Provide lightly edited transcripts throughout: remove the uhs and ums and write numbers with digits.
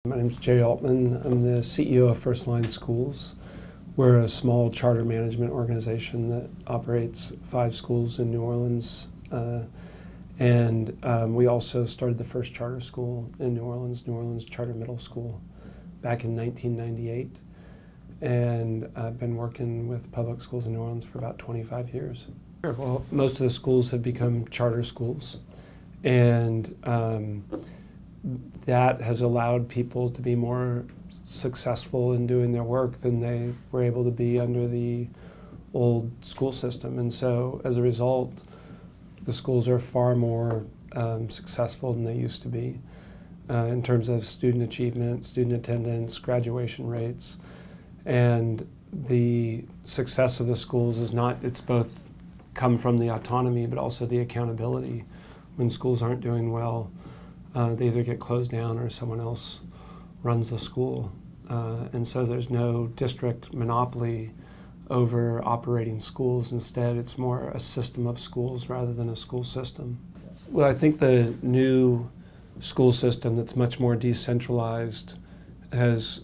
My name is Jay Altman. I'm the CEO of FirstLine Schools. We're a small charter management organization that operates 5 schools in New Orleans. We also started the first charter school in New Orleans Charter Middle School, back in 1998. And I've been working with public schools in New Orleans for about 25 years. Well, most of the schools have become charter schools. And that has allowed people to be more successful in doing their work than they were able to be under the old school system. And so as a result, the schools are far more successful than they used to be in terms of student achievement, student attendance, graduation rates. And the success of the schools is not, it's both come from the autonomy but also the accountability. When schools aren't doing well, they either get closed down or someone else runs the school. And so there's no district monopoly over operating schools. Instead, it's more a system of schools rather than a school system. Well, I think the new school system that's much more decentralized has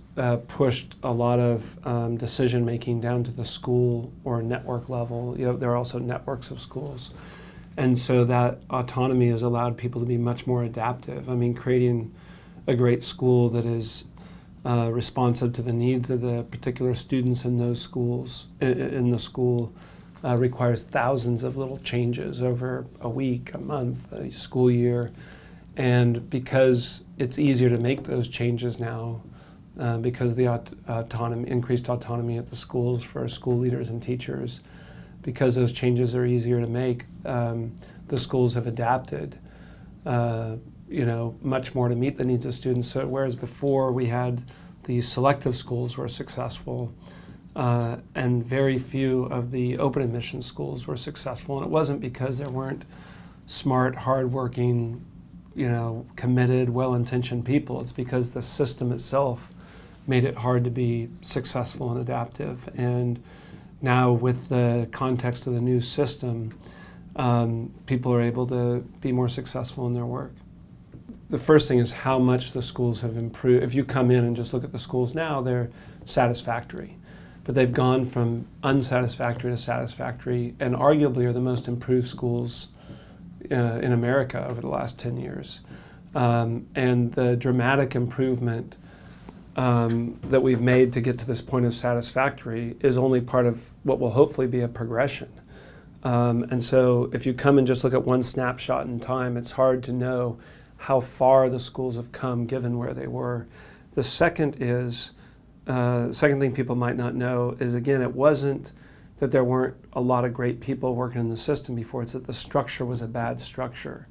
pushed a lot of decision-making down to the school or network level. You know, there are also networks of schools. And so that autonomy has allowed people to be much more adaptive. I mean, creating a great school that is responsive to the needs of the particular students in those schools, in the school, requires thousands of little changes over a week, a month, a school year. And because it's easier to make those changes now, because of the increased autonomy at the schools for school leaders and teachers, because those changes are easier to make, the schools have adapted, much more to meet the needs of students. So whereas before we had the selective schools were successful, and very few of the open admission schools were successful, and it wasn't because there weren't smart, hardworking, committed, well-intentioned people. It's because the system itself made it hard to be successful and adaptive. And now with the context of the new system, people are able to be more successful in their work. The first thing is how much the schools have improved. If you come in and just look at the schools now, they're satisfactory. But they've gone from unsatisfactory to satisfactory, and arguably are the most improved schools in America over the last 10 years. And the dramatic improvement that we've made to get to this point of satisfactory is only part of what will hopefully be a progression. And so if you come and just look at one snapshot in time, it's hard to know how far the schools have come given where they were. The second thing people might not know is, again, it wasn't that there weren't a lot of great people working in the system before, it's that the structure was a bad structure.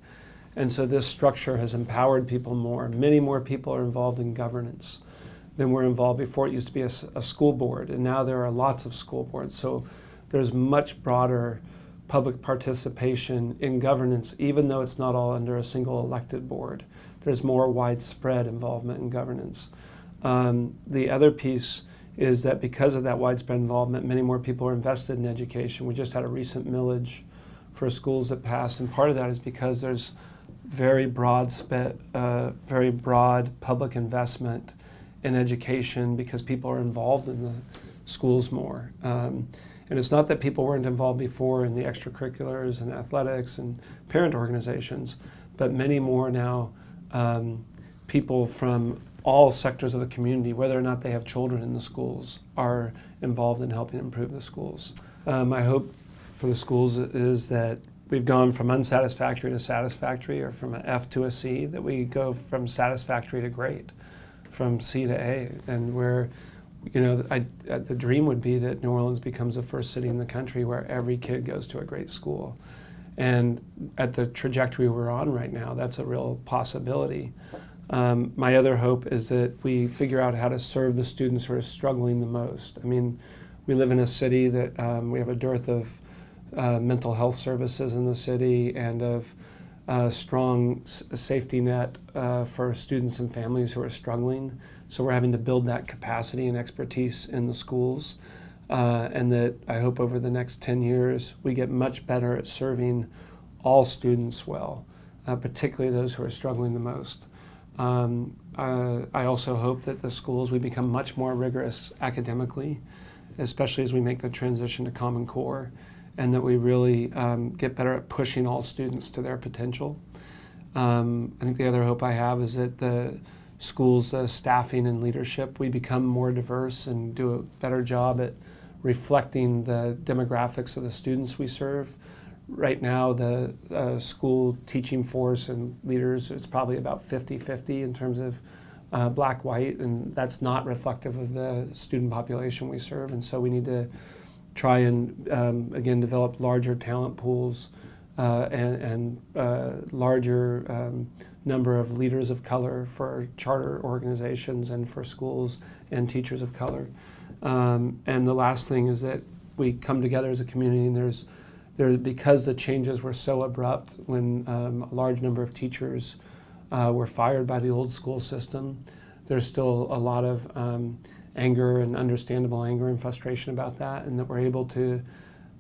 And so this structure has empowered people more. Many more people are involved in governance than were involved before. It used to be a school board, and now there are lots of school boards. So there's much broader public participation in governance, even though it's not all under a single elected board. There's more widespread involvement in governance. The other piece is that because of that widespread involvement, many more people are invested in education. We just had a recent millage for schools that passed, and part of that is because there's very broad public investment in education because people are involved in the schools more. And it's not that people weren't involved before in the extracurriculars and athletics and parent organizations, but many more now people from all sectors of the community, whether or not they have children in the schools, are involved in helping improve the schools. My hope for the schools is that we've gone from unsatisfactory to satisfactory, or from an F to a C, that we go from satisfactory to great, from C to A, and where, the dream would be that New Orleans becomes the first city in the country where every kid goes to a great school. And at the trajectory we're on right now, that's a real possibility. My other hope is that we figure out how to serve the students who are struggling the most. I mean, we live in a city that we have a dearth of mental health services in the city, and of strong safety net for students and families who are struggling. So we're having to build that capacity and expertise in the schools. And that I hope over the next 10 years we get much better at serving all students well, particularly those who are struggling the most. I also hope that the schools, we become much more rigorous academically, especially as we make the transition to Common Core, and that we really get better at pushing all students to their potential. I think the other hope I have is that the schools' staffing and leadership, we become more diverse and do a better job at reflecting the demographics of the students we serve. Right now, the school teaching force and leaders, it's probably about 50-50 in terms of black-white, and that's not reflective of the student population we serve. And so we need to try and, again, develop larger talent pools and larger number of leaders of color for charter organizations and for schools and teachers of color. And the last thing is that we come together as a community, and because the changes were so abrupt when a large number of teachers were fired by the old school system, there's still a lot of anger and understandable anger and frustration about that, and that we're able to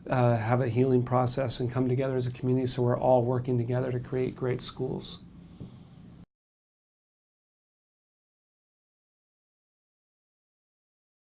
have a healing process and come together as a community so we're all working together to create great schools.